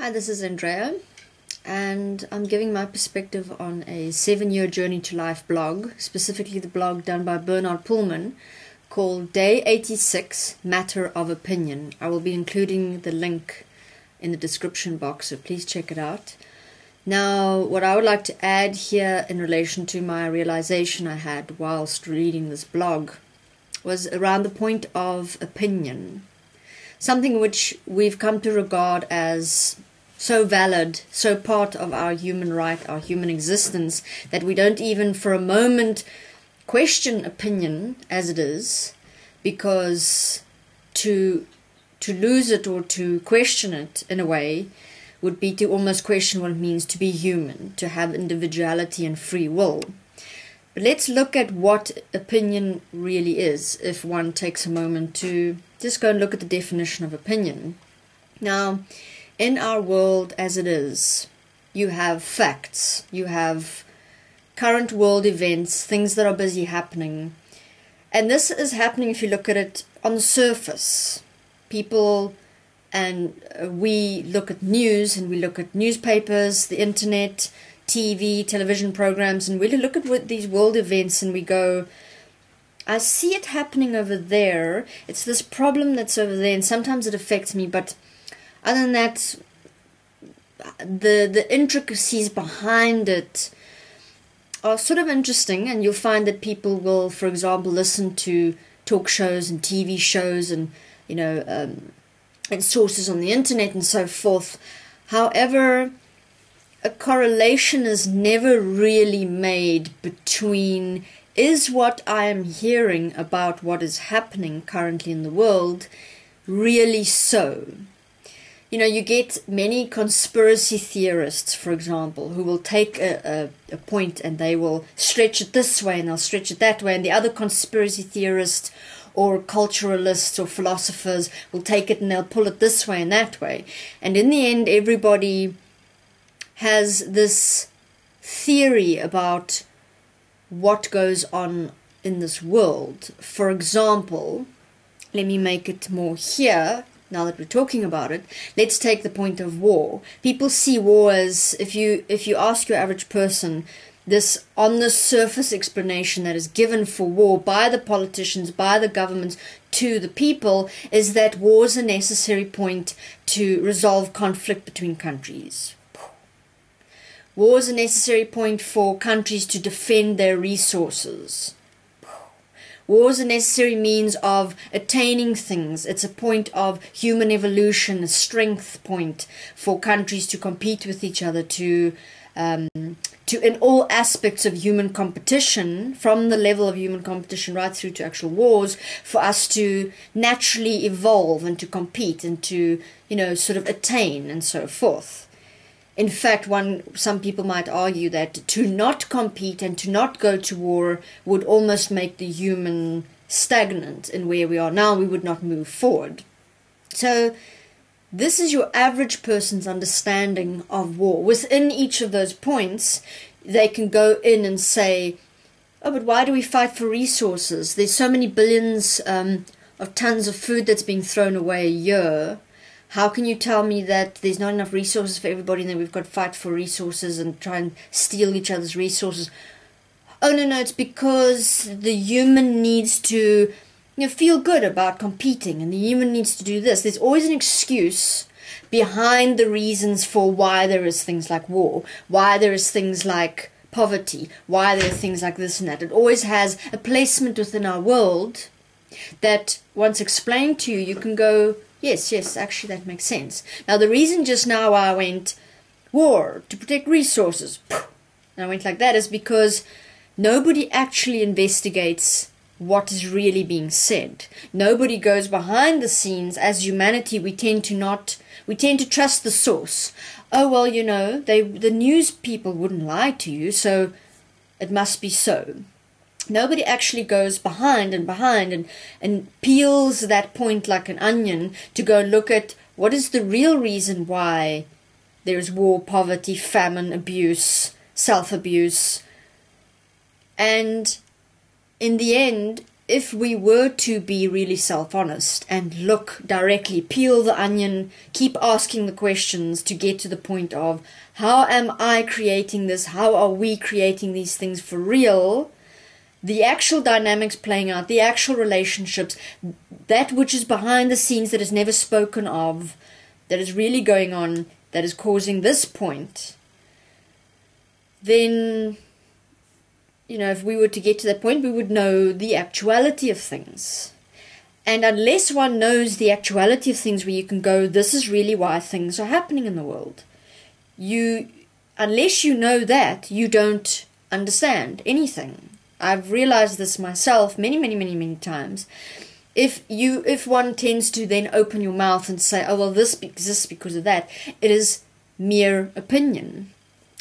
Hi, this is Andrea, and I'm giving my perspective on a 7-year Journey to Life blog, specifically the blog done by Bernard Pullman called Day 86, Matter of Opinion. I will be including the link in the description box, so please check it out. Now, what I would like to add here in relation to my realization I had whilst reading this blog was around the point of opinion. Something which we've come to regard as so valid, so part of our human right, our human existence, that we don't even for a moment question opinion as it is, because to lose it or to question it in a way would be to almost question what it means to be human, to have individuality and free will. But let's look at what opinion really is, if one takes a moment to just go and look at the definition of opinion. Now, in our world as it is, you have facts, you have current world events, things that are busy happening. And this is happening if you look at it on the surface. People and we look at news and we look at newspapers, the internet, TV, television programs, and we look at these world events and we go, I see it happening over there. It's this problem that's over there, and sometimes it affects me, but other than that, the intricacies behind it are sort of interesting, and you'll find that people will, for example, listen to talk shows and TV shows and, and sources on the internet and so forth. However, a correlation is never really made between, is what I am hearing about what is happening currently in the world really so? You get many conspiracy theorists, for example, who will take a point and they will stretch it this way and they'll stretch it that way, and the other conspiracy theorists or culturalists or philosophers will take it and they'll pull it this way and that way. And in the end, everybody has this theory about what goes on in this world. For example, let me make it more here. Now that we're talking about it, let's take the point of war. People see war as, if you ask your average person, this on the surface explanation that is given for war by the politicians, by the governments, to the people, is that war is a necessary point to resolve conflict between countries. War is a necessary point for countries to defend their resources. War is a necessary means of attaining things. It's a point of human evolution, a strength point for countries to compete with each other, to in all aspects of human competition, from the level of human competition right through to actual wars, for us to naturally evolve and to compete and to, sort of attain and so forth. In fact, some people might argue that to not compete and to not go to war would almost make the human stagnant in where we are now. We would not move forward. So this is your average person's understanding of war. Within each of those points, they can go in and say, oh, but why do we fight for resources? There's so many billions of tons of food that's being thrown away a year. How can you tell me that there's not enough resources for everybody and then we've got to fight for resources and try and steal each other's resources? Oh, no, it's because the human needs to feel good about competing, and the human needs to do this. There's always an excuse behind the reasons for why there is things like war, why there is things like poverty, why there are things like this and that. It always has a placement within our world that once explained to you, you can go, yes, actually that makes sense. Now the reason just now I went war to protect resources, and I went like that, is because nobody actually investigates what is really being said. Nobody goes behind the scenes. As humanity, we tend to trust the source. Oh, well, the news people wouldn't lie to you, so it must be so. Nobody actually goes behind and peels that point like an onion to go look at what is the real reason why there's war, poverty, famine, abuse, self-abuse. And in the end, if we were to be really self-honest and look directly, peel the onion, keep asking the questions to get to the point of, how am I creating this? How are we creating these things for real? The actual dynamics playing out, the actual relationships, that which is behind the scenes that is never spoken of, that is really going on, that is causing this point, then, you know, if we were to get to that point, we would know the actuality of things. And unless one knows the actuality of things, where you can go, this is really why things are happening in the world, unless you know that, you don't understand anything. I've realized this myself many times. If one tends to then open your mouth and say, oh, well, this exists because of that, it is mere opinion.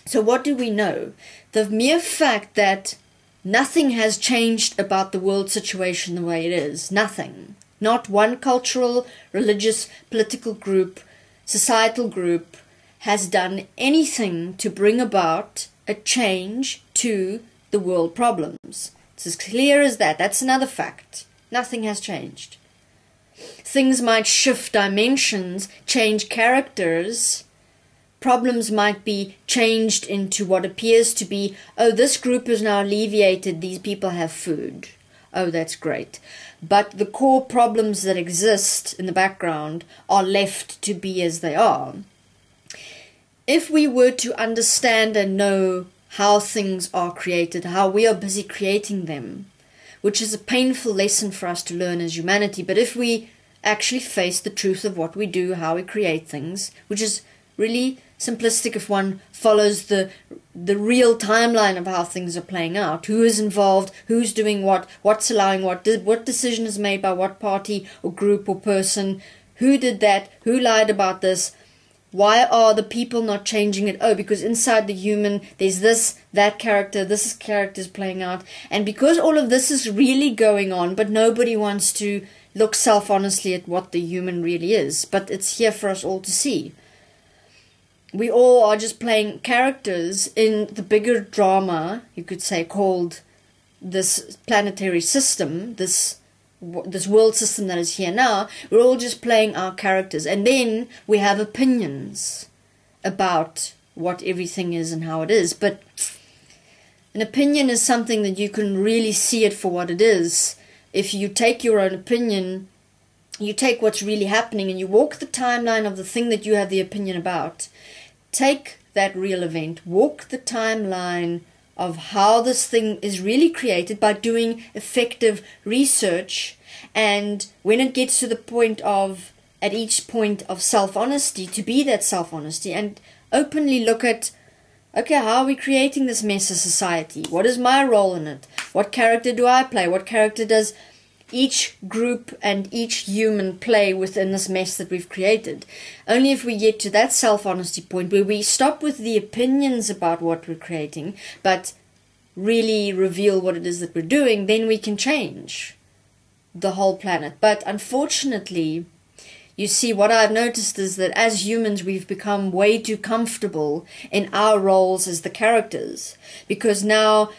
So what do we know? The mere fact that nothing has changed about the world situation the way it is. Nothing. Not one cultural, religious, political group, societal group has done anything to bring about a change to the world problems. It's as clear as that. That's another fact. Nothing has changed. Things might shift dimensions, change characters. Problems might be changed into what appears to be, oh, this group is now alleviated, these people have food. Oh, that's great. But the core problems that exist in the background are left to be as they are. If we were to understand and know how things are created, how we are busy creating them, which is a painful lesson for us to learn as humanity, but if we actually face the truth of what we do, how we create things, which is really simplistic if one follows the real timeline of how things are playing out, who is involved, who's doing what, what's allowing what decision is made by what party or group or person, who did that, who lied about this, why are the people not changing it? Oh, because inside the human there's this, that character, this character is playing out, and because all of this is really going on, but nobody wants to look self-honestly at what the human really is, but it's here for us all to see. We all are just playing characters in the bigger drama, you could say, called this planetary system, this world system that is here now. We're all just playing our characters, and then we have opinions about what everything is and how it is. But an opinion is something that you can really see it for what it is. If you take your own opinion, you take what's really happening and you walk the timeline of the thing that you have the opinion about. Take that real event, walk the timeline of how this thing is really created by doing effective research, and when it gets to the point of, at each point of self-honesty, to be that self-honesty and openly look at, okay, how are we creating this mess of society? What is my role in it? What character do I play? What character does each group and each human play within this mess that we've created? Only if we get to that self-honesty point where we stop with the opinions about what we're creating, but really reveal what it is that we're doing, then we can change the whole planet. But unfortunately, you see, what I've noticed is that as humans, we've become way too comfortable in our roles as the characters, because now,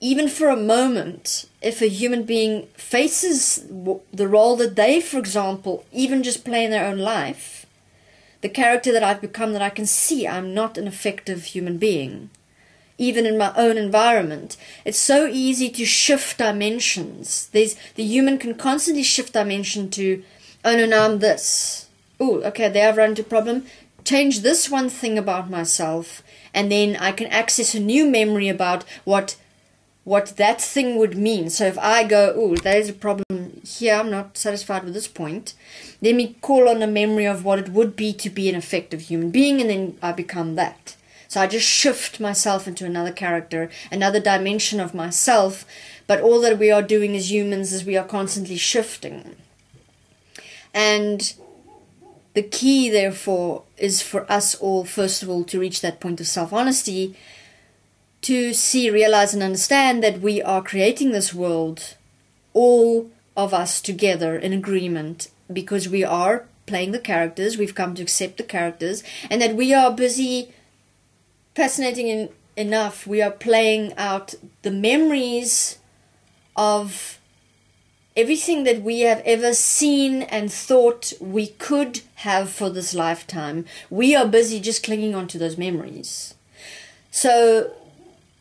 even for a moment, if a human being faces the role that they, for example, even just play in their own life, the character that I've become, that I can see I'm not an effective human being, even in my own environment. It's so easy to shift dimensions. The human can constantly shift dimension to, oh no, now I'm this. Oh, okay, there I've run into a problem. Change this one thing about myself, and then I can access a new memory about what that thing would mean. So if I go, oh, there's a problem here, I'm not satisfied with this point, let me call on a memory of what it would be to be an effective human being, and then I become that. So I just shift myself into another character, another dimension of myself, but all that we are doing as humans is we are constantly shifting. And the key, therefore, is for us all, first of all, to reach that point of self-honesty, to see, realize, and understand that we are creating this world, all of us together in agreement, because we are playing the characters, we've come to accept the characters, and that we are busy, fascinating enough, we are playing out the memories of everything that we have ever seen and thought we could have for this lifetime, we are busy just clinging onto those memories. So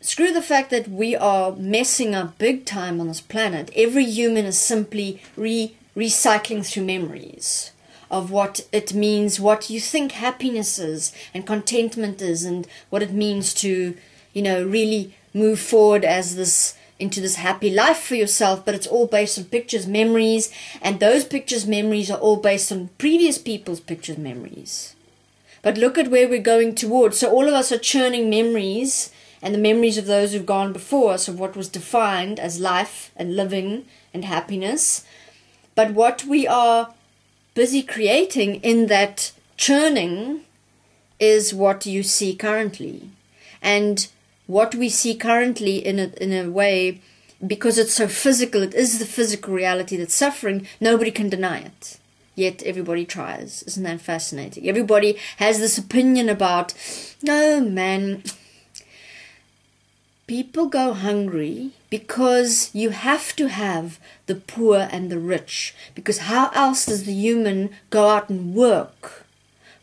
screw the fact that we are messing up big time on this planet. Every human is simply recycling through memories of what it means, what you think happiness is and contentment is, and what it means to, really move forward as this, into this happy life for yourself. But it's all based on pictures, memories, and those pictures, memories are all based on previous people's pictures, memories. But look at where we're going towards. So all of us are churning memories, and the memories of those who've gone before us, of what was defined as life and living and happiness. But what we are busy creating in that churning is what you see currently. And what we see currently in a way, because it's so physical, it is the physical reality that's suffering, nobody can deny it. Yet everybody tries. Isn't that fascinating? Everybody has this opinion about, no man, people go hungry because you have to have the poor and the rich. Because how else does the human go out and work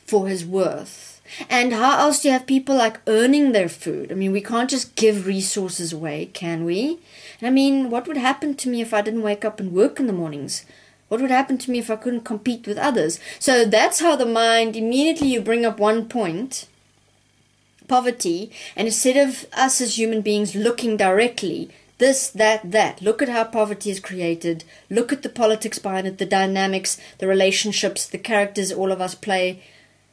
for his worth? And how else do you have people like earning their food? I mean, we can't just give resources away, can we? I mean, what would happen to me if I didn't wake up and work in the mornings? What would happen to me if I couldn't compete with others? So that's how the mind, immediately you bring up one point, poverty, and instead of us as human beings looking directly, this, that, look at how poverty is created, look at the politics behind it, the dynamics, the relationships, the characters all of us play.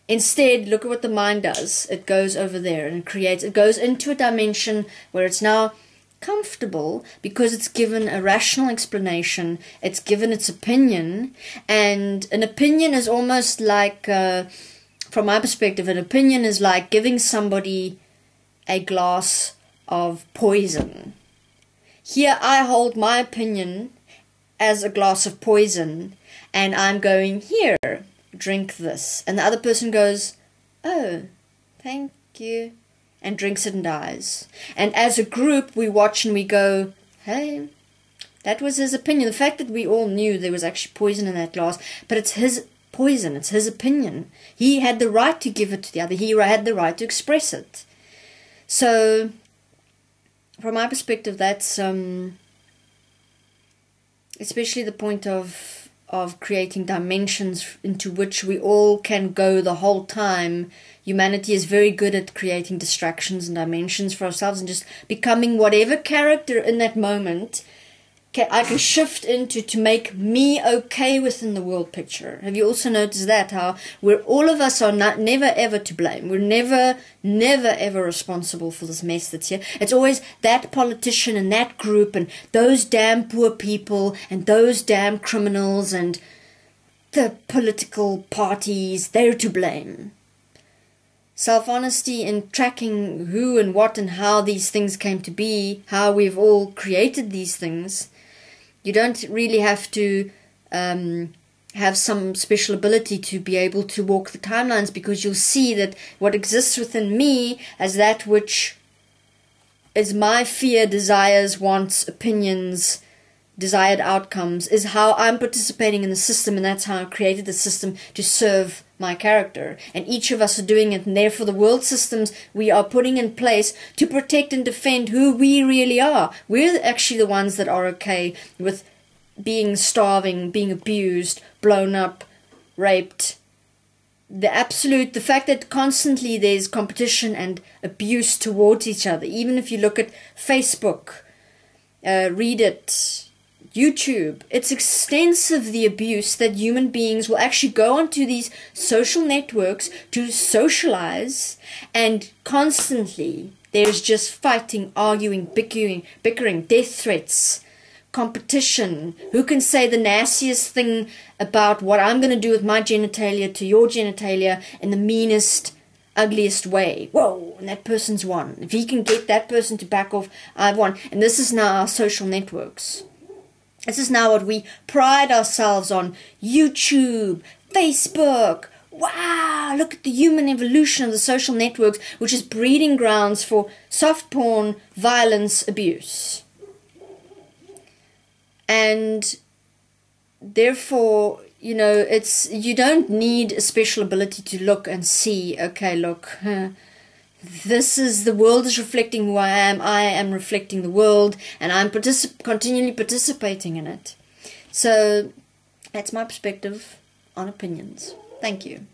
Instead, look at what the mind does. It goes over there and it goes into a dimension where it's now comfortable because it's given a rational explanation, it's given its opinion, and an opinion is almost like, from my perspective, an opinion is like giving somebody a glass of poison. Here I hold my opinion as a glass of poison, and I'm going, here, drink this. And the other person goes, oh, thank you, and drinks it and dies. And as a group, we watch and we go, hey, that was his opinion. The fact that we all knew there was actually poison in that glass, but it's his poison, it's his opinion. He had the right to give it to the other. He had the right to express it. So, from my perspective, that's especially the point of creating dimensions into which we all can go the whole time. Humanity is very good at creating distractions and dimensions for ourselves and just becoming whatever character in that moment I can shift into to make me okay within the world picture. Have you also noticed that? How all of us are never ever to blame. We're never ever responsible for this mess that's here. It's always that politician and that group and those damn poor people and those damn criminals and the political parties. They're to blame. Self-honesty in tracking who and what and how these things came to be, how we've all created these things. You don't really have to have some special ability to be able to walk the timelines, because you'll see that what exists within me as that which is my fear, desires, wants, opinions, desired outcomes is how I'm participating in the system, and that's how I created the system to serve my character. And each of us are doing it, and therefore the world systems we are putting in place to protect and defend who we really are. We're actually the ones that are okay with being starving, being abused, blown up, raped. The fact that constantly there's competition and abuse towards each other. Even if you look at Facebook, read it, YouTube, it's extensive, the abuse that human beings will actually go onto these social networks to socialize, and constantly there's just fighting, arguing, bickering, death threats, competition. Who can say the nastiest thing about what I'm going to do with my genitalia to your genitalia in the meanest, ugliest way? Whoa, and that person's won. If he can get that person to back off, I've won. And this is now our social networks. This is now what we pride ourselves on. YouTube, Facebook. Wow, look at the human evolution of the social networks, which is breeding grounds for soft porn, violence, abuse. And therefore, you know, you don't need a special ability to look and see, okay, look, this is, the world is reflecting who I am reflecting the world, and I'm continually participating in it. So that's my perspective on opinions. Thank you.